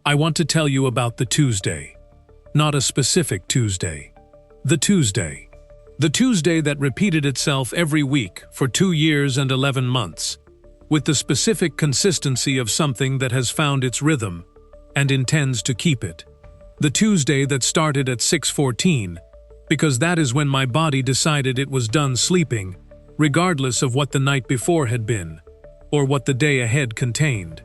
I want to tell you about the Tuesday. Not a specific Tuesday. The Tuesday. The Tuesday that repeated itself every week for 2 years and 11 months, with the specific consistency of something that has found its rhythm and intends to keep it. The Tuesday that started at 6:14, because that is when my body decided it was done sleeping, regardless of what the night before had been, or what the day ahead contained.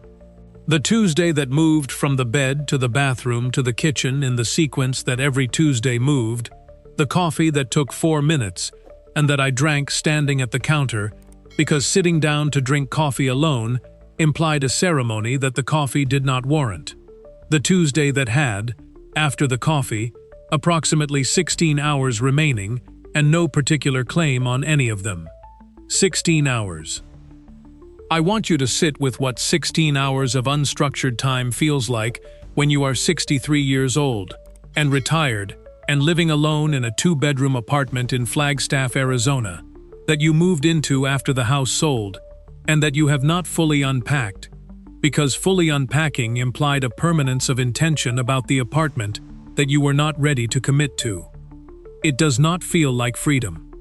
The Tuesday that moved from the bed to the bathroom to the kitchen in the sequence that every Tuesday moved, the coffee that took 4 minutes and that I drank standing at the counter because sitting down to drink coffee alone implied a ceremony that the coffee did not warrant. The Tuesday that had, after the coffee, approximately 16 hours remaining and no particular claim on any of them. 16 hours. I want you to sit with what 16 hours of unstructured time feels like when you are 63 years old and retired and living alone in a 2-bedroom apartment in Flagstaff, Arizona, that you moved into after the house sold, and that you have not fully unpacked, because fully unpacking implied a permanence of intention about the apartment that you were not ready to commit to. It does not feel like freedom.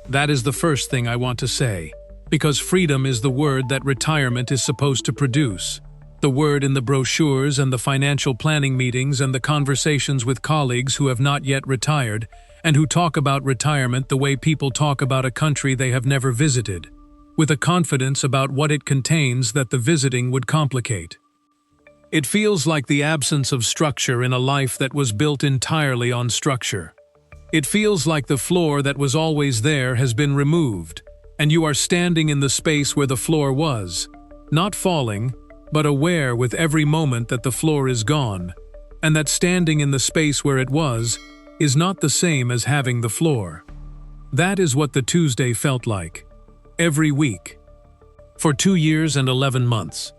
That is the first thing I want to say, because freedom is the word that retirement is supposed to produce. The word in the brochures and the financial planning meetings and the conversations with colleagues who have not yet retired and who talk about retirement the way people talk about a country they have never visited, with a confidence about what it contains that the visiting would complicate. It feels like the absence of structure in a life that was built entirely on structure. It feels like the floor that was always there has been removed, and you are standing in the space where the floor was, not falling, but aware with every moment that the floor is gone, and that standing in the space where it was is not the same as having the floor. That is what the Tuesday felt like. Every week. For 2 years and 11 months.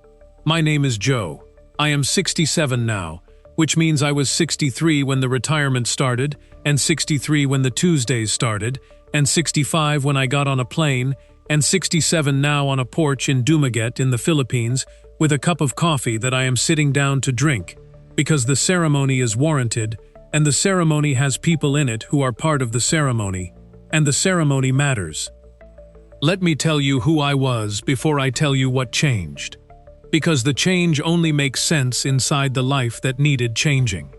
My name is Joe. I am 67 now, which means I was 63 when the retirement started, and 63 when the Tuesdays started, and 65 when I got on a plane, and 67 now on a porch in Dumaguete in the Philippines with a cup of coffee that I am sitting down to drink, because the ceremony is warranted, and the ceremony has people in it who are part of the ceremony, and the ceremony matters. Let me tell you who I was before I tell you what changed, because the change only makes sense inside the life that needed changing.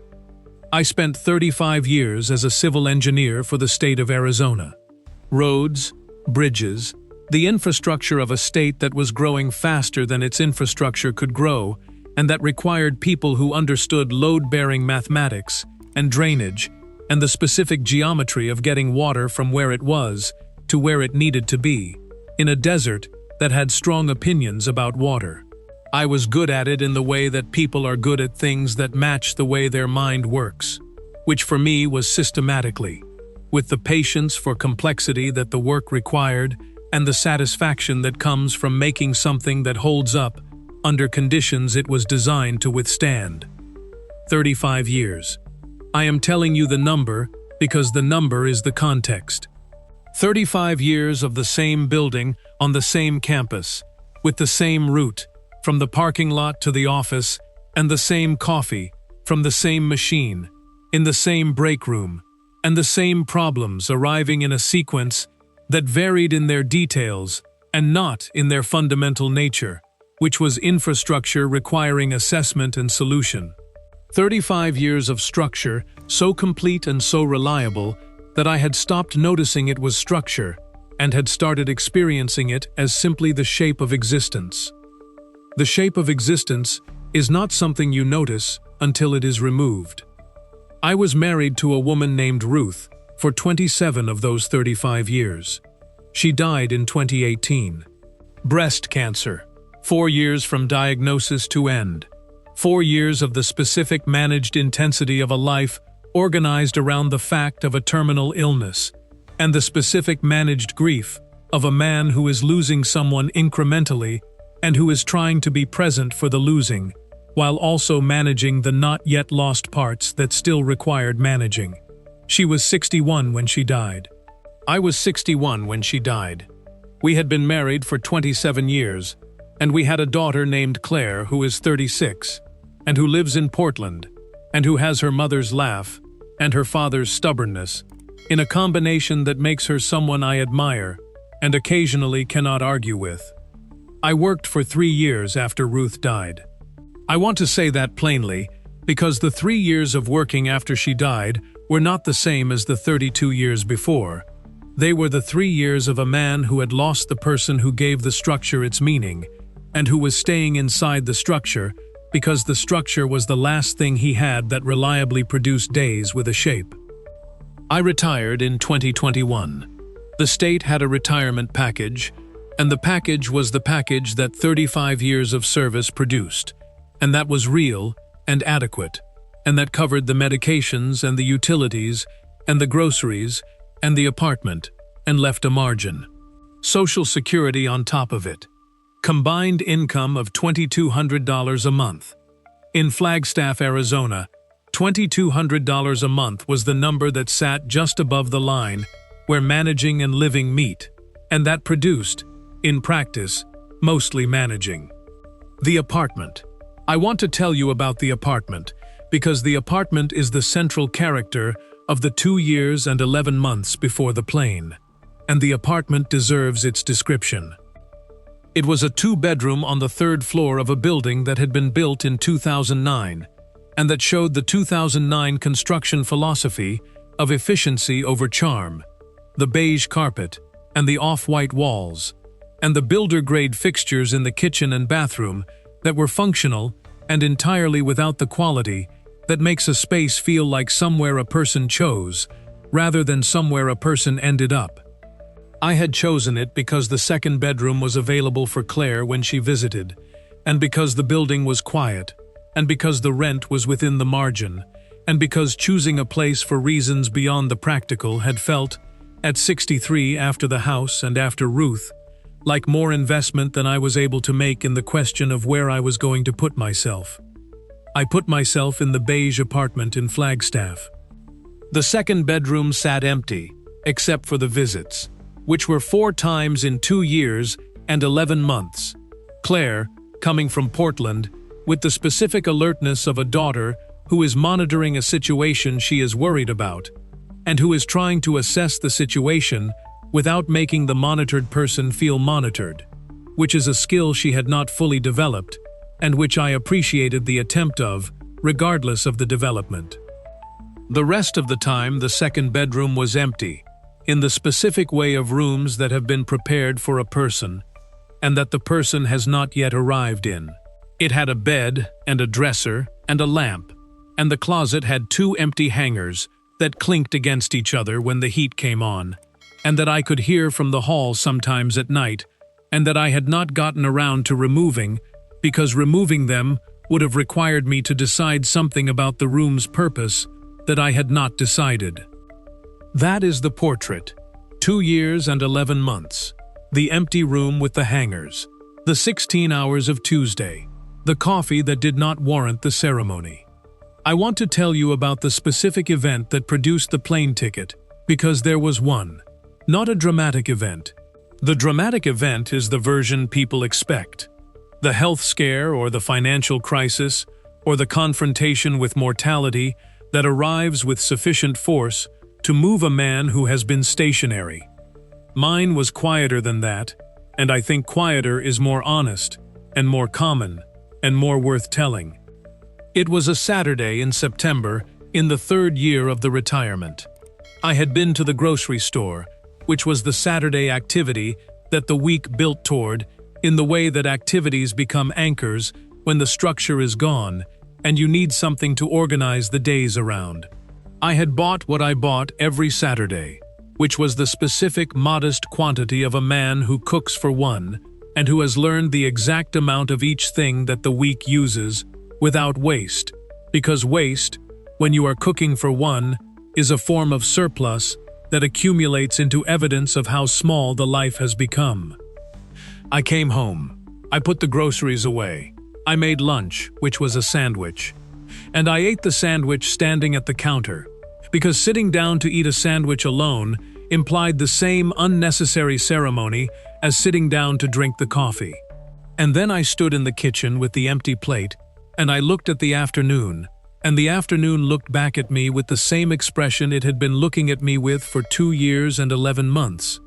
I spent 35 years as a civil engineer for the state of Arizona. Roads, bridges, the infrastructure of a state that was growing faster than its infrastructure could grow, and that required people who understood load-bearing mathematics and drainage and the specific geometry of getting water from where it was to where it needed to be, in a desert that had strong opinions about water. I was good at it in the way that people are good at things that match the way their mind works, which for me was systematically, with the patience for complexity that the work required and the satisfaction that comes from making something that holds up under conditions it was designed to withstand. 35 years. I am telling you the number because the number is the context. 35 years of the same building on the same campus, with the same route, from the parking lot to the office, and the same coffee, from the same machine, in the same break room, and the same problems arriving in a sequence that varied in their details and not in their fundamental nature, which was infrastructure requiring assessment and solution. 35 years of structure, so complete and so reliable that I had stopped noticing it was structure and had started experiencing it as simply the shape of existence. The shape of existence is not something you notice until it is removed. I was married to a woman named Ruth for 27 of those 35 years. She died in 2018. Breast cancer. 4 years from diagnosis to end. 4 years of the specific managed intensity of a life organized around the fact of a terminal illness, and the specific managed grief of a man who is losing someone incrementally and who is trying to be present for the losing, while also managing the not yet lost parts that still required managing. She was 61 when she died. I was 61 when she died. We had been married for 27 years, and we had a daughter named Claire who is 36, and who lives in Portland, and who has her mother's laugh and her father's stubbornness, in a combination that makes her someone I admire and occasionally cannot argue with. I worked for 3 years after Ruth died. I want to say that plainly because the 3 years of working after she died were not the same as the 32 years before. They were the 3 years of a man who had lost the person who gave the structure its meaning, and who was staying inside the structure because the structure was the last thing he had that reliably produced days with a shape. I retired in 2021. The state had a retirement package, and the package was the package that 35 years of service produced, and that was real and adequate, and that covered the medications and the utilities and the groceries and the apartment, and left a margin. Social Security on top of it. Combined income of $2,200 a month. In Flagstaff, Arizona, $2,200 a month was the number that sat just above the line where managing and living meet, and that produced, in practice, mostly managing. The apartment. I want to tell you about the apartment because the apartment is the central character of the 2 years and 11 months before the plane, and the apartment deserves its description. It was a 2-bedroom on the 3rd floor of a building that had been built in 2009, and that showed the 2009 construction philosophy of efficiency over charm, the beige carpet and the off-white walls, and the builder-grade fixtures in the kitchen and bathroom that were functional and entirely without the quality that makes a space feel like somewhere a person chose, rather than somewhere a person ended up. I had chosen it because the 2nd bedroom was available for Claire when she visited, and because the building was quiet, and because the rent was within the margin, and because choosing a place for reasons beyond the practical had felt, at 63 after the house and after Ruth, like more investment than I was able to make in the question of where I was going to put myself. I put myself in the beige apartment in Flagstaff. The 2nd bedroom sat empty, except for the visits, which were 4 times in 2 years and 11 months. Claire, coming from Portland, with the specific alertness of a daughter who is monitoring a situation she is worried about, and who is trying to assess the situation without making the monitored person feel monitored, which is a skill she had not fully developed, and which I appreciated the attempt of, regardless of the development. The rest of the time, the 2nd bedroom was empty, in the specific way of rooms that have been prepared for a person, and that the person has not yet arrived in. It had a bed and a dresser and a lamp, and the closet had 2 empty hangers that clinked against each other when the heat came on, and that I could hear from the hall sometimes at night, and that I had not gotten around to removing, because removing them would have required me to decide something about the room's purpose that I had not decided. That is the portrait. 2 years and 11 months. The empty room with the hangers. The 16 hours of Tuesday. The coffee that did not warrant the ceremony. I want to tell you about the specific event that produced the plane ticket, because there was one. Not a dramatic event. The dramatic event is the version people expect. The health scare or the financial crisis or the confrontation with mortality that arrives with sufficient force to move a man who has been stationary. Mine was quieter than that, and I think quieter is more honest and more common and more worth telling. It was a Saturday in September in the 3rd year of the retirement. I had been to the grocery store, which was the Saturday activity that the week built toward, in the way that activities become anchors when the structure is gone and you need something to organize the days around. I had bought what I bought every Saturday, which was the specific modest quantity of a man who cooks for one and who has learned the exact amount of each thing that the week uses without waste, because waste, when you are cooking for one, is a form of surplus that accumulates into evidence of how small the life has become. I came home. I put the groceries away. I made lunch, which was a sandwich. And I ate the sandwich standing at the counter, because sitting down to eat a sandwich alone implied the same unnecessary ceremony as sitting down to drink the coffee. And then I stood in the kitchen with the empty plate and I looked at the afternoon, and the afternoon looked back at me with the same expression it had been looking at me with for 2 years and 11 months,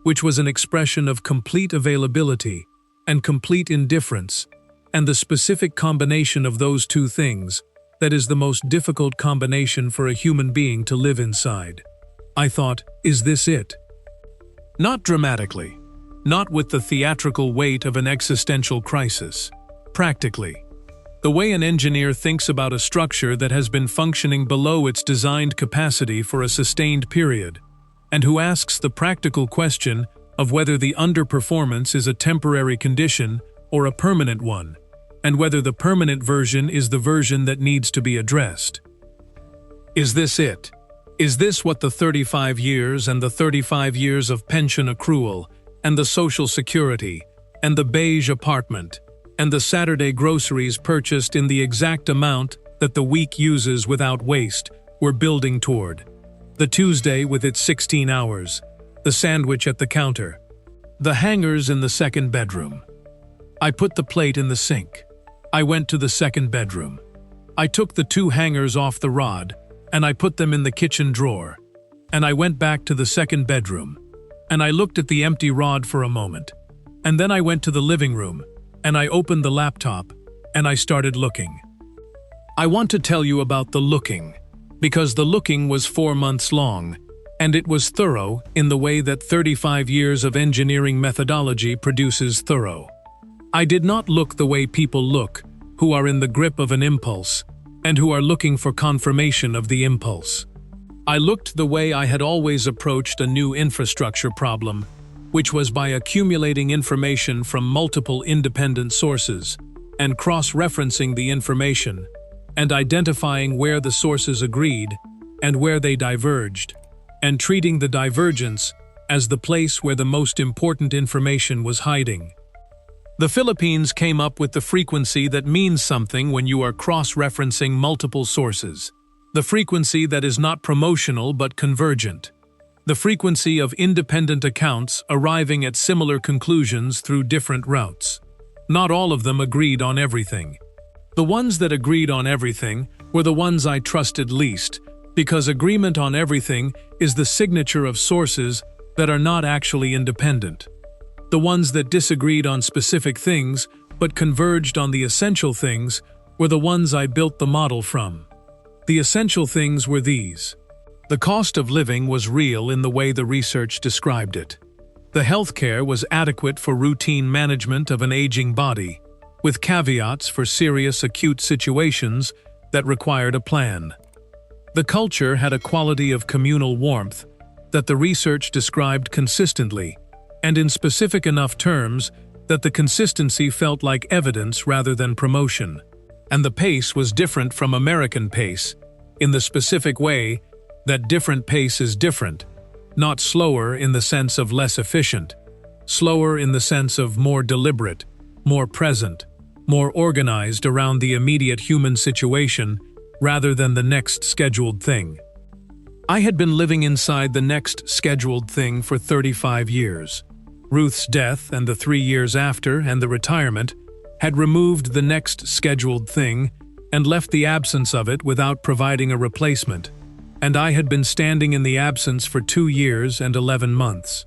which was an expression of complete availability and complete indifference, and the specific combination of those two things that is the most difficult combination for a human being to live inside. I thought, is this it? Not dramatically, not with the theatrical weight of an existential crisis. Practically, the way an engineer thinks about a structure that has been functioning below its designed capacity for a sustained period, and who asks the practical question of whether the underperformance is a temporary condition or a permanent one, and whether the permanent version is the version that needs to be addressed. Is this it? Is this what the 35 years and the 35 years of pension accrual, and the Social Security, and the beige apartment, and the Saturday groceries purchased in the exact amount that the week uses without waste, were building toward? The Tuesday with its 16 hours, the sandwich at the counter, the hangers in the second bedroom. I put the plate in the sink. I went to the second bedroom. I took the 2 hangers off the rod, and I put them in the kitchen drawer. And I went back to the second bedroom, and I looked at the empty rod for a moment. And then I went to the living room, and I opened the laptop, and I started looking. I want to tell you about the looking, because the looking was 4 months long, and it was thorough in the way that 35 years of engineering methodology produces thorough. I did not look the way people look, who are in the grip of an impulse, and who are looking for confirmation of the impulse. I looked the way I had always approached a new infrastructure problem, which was by accumulating information from multiple independent sources, and cross-referencing the information, and identifying where the sources agreed, and where they diverged, and treating the divergence as the place where the most important information was hiding. The Philippines came up with the frequency that means something when you are cross-referencing multiple sources. The frequency that is not promotional but convergent. The frequency of independent accounts arriving at similar conclusions through different routes. Not all of them agreed on everything. The ones that agreed on everything were the ones I trusted least, because agreement on everything is the signature of sources that are not actually independent. The ones that disagreed on specific things but converged on the essential things were the ones I built the model from. The essential things were these. The cost of living was real in the way the research described it. The healthcare was adequate for routine management of an aging body, with caveats for serious acute situations that required a plan. The culture had a quality of communal warmth that the research described consistently, and in specific enough terms that the consistency felt like evidence rather than promotion. And the pace was different from American pace, in the specific way that different pace is different, not slower in the sense of less efficient, slower in the sense of more deliberate, more present, more organized around the immediate human situation rather than the next scheduled thing. I had been living inside the next scheduled thing for 35 years. Ruth's death and the 3 years after and the retirement had removed the next scheduled thing and left the absence of it without providing a replacement, and I had been standing in the absence for 2 years and 11 months.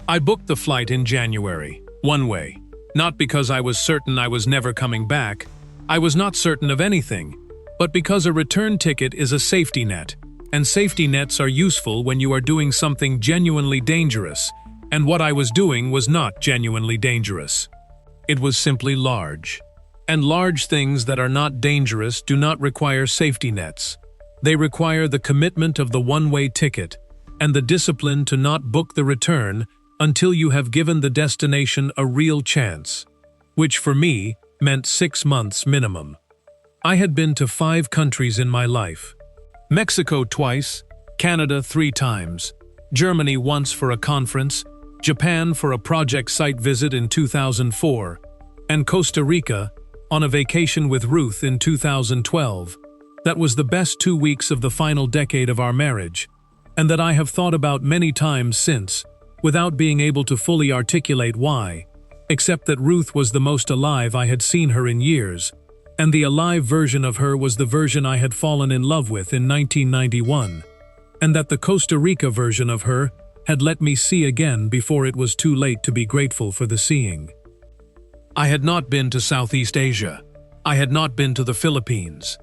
I booked the flight in January, one way, not because I was certain I was never coming back. I was not certain of anything, but because a return ticket is a safety net, and safety nets are useful when you are doing something genuinely dangerous, and what I was doing was not genuinely dangerous. It was simply large. And large things that are not dangerous do not require safety nets. They require the commitment of the one-way ticket and the discipline to not book the return until you have given the destination a real chance, which for me meant 6 months minimum. I had been to 5 countries in my life. Mexico twice, Canada 3 times, Germany once for a conference, Japan for a project site visit in 2004, and Costa Rica on a vacation with Ruth in 2012. That was the best 2 weeks of the final decade of our marriage, and that I have thought about many times since, without being able to fully articulate why, except that Ruth was the most alive I had seen her in years, and the alive version of her was the version I had fallen in love with in 1991, and that the Costa Rica version of her had let me see again before it was too late to be grateful for the seeing. I had not been to Southeast Asia. I had not been to the Philippines.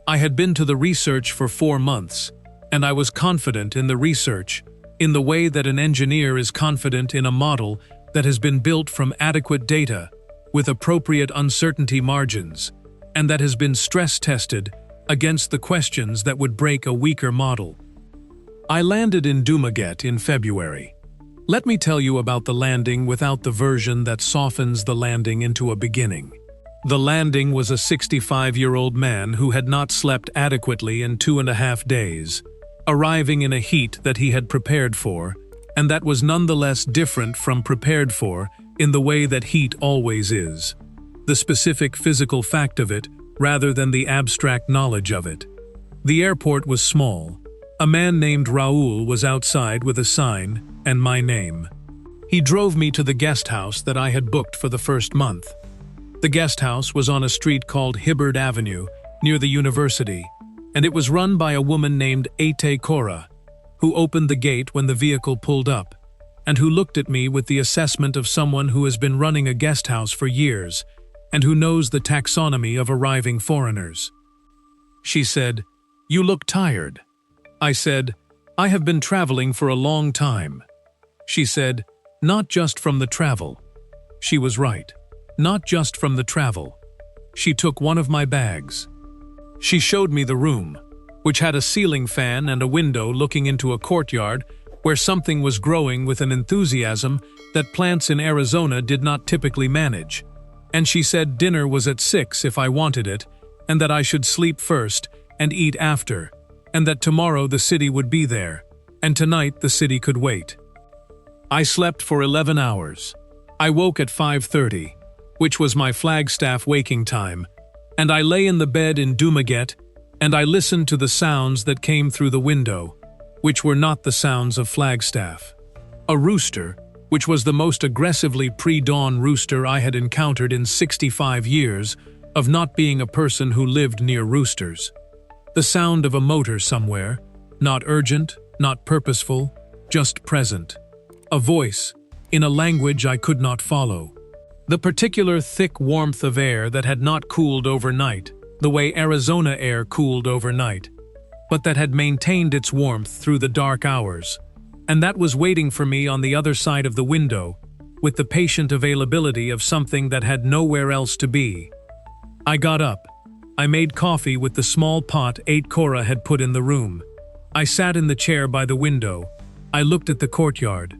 I had been to the research for 4 months, and I was confident in the research, in the way that an engineer is confident in a model that has been built from adequate data, with appropriate uncertainty margins, and that has been stress-tested against the questions that would break a weaker model. I landed in Dumaguete in February. Let me tell you about the landing without the version that softens the landing into a beginning. The landing was a 65-year-old man who had not slept adequately in 2.5 days, arriving in a heat that he had prepared for, and that was nonetheless different from prepared for in the way that heat always is. The specific physical fact of it, rather than the abstract knowledge of it. The airport was small. A man named Raul was outside with a sign and my name. He drove me to the guest house that I had booked for the first month. The guest house was on a street called Hibbard Avenue, near the university, and it was run by a woman named Ate Cora, who opened the gate when the vehicle pulled up, and who looked at me with the assessment of someone who has been running a guest house for years, and who knows the taxonomy of arriving foreigners. She said, "You look tired." I said, "I have been traveling for a long time." She said, "Not just from the travel." She was right. Not just from the travel. She took one of my bags. She showed me the room, which had a ceiling fan and a window looking into a courtyard where something was growing with an enthusiasm that plants in Arizona did not typically manage. And she said dinner was at 6 if I wanted it, and that I should sleep first and eat after, and that tomorrow the city would be there, and tonight the city could wait. I slept for 11 hours. I woke at 5:30, which was my Flagstaff waking time, and I lay in the bed in Dumaguete, and I listened to the sounds that came through the window, which were not the sounds of Flagstaff. A rooster, which was the most aggressively pre-dawn rooster I had encountered in 65 years of not being a person who lived near roosters. The sound of a motor somewhere, not urgent, not purposeful, just present. A voice, in a language I could not follow. The particular thick warmth of air that had not cooled overnight, the way Arizona air cooled overnight, but that had maintained its warmth through the dark hours, and that was waiting for me on the other side of the window, with the patient availability of something that had nowhere else to be. I got up. I made coffee with the small pot Ate Cora had put in the room. I sat in the chair by the window. I looked at the courtyard.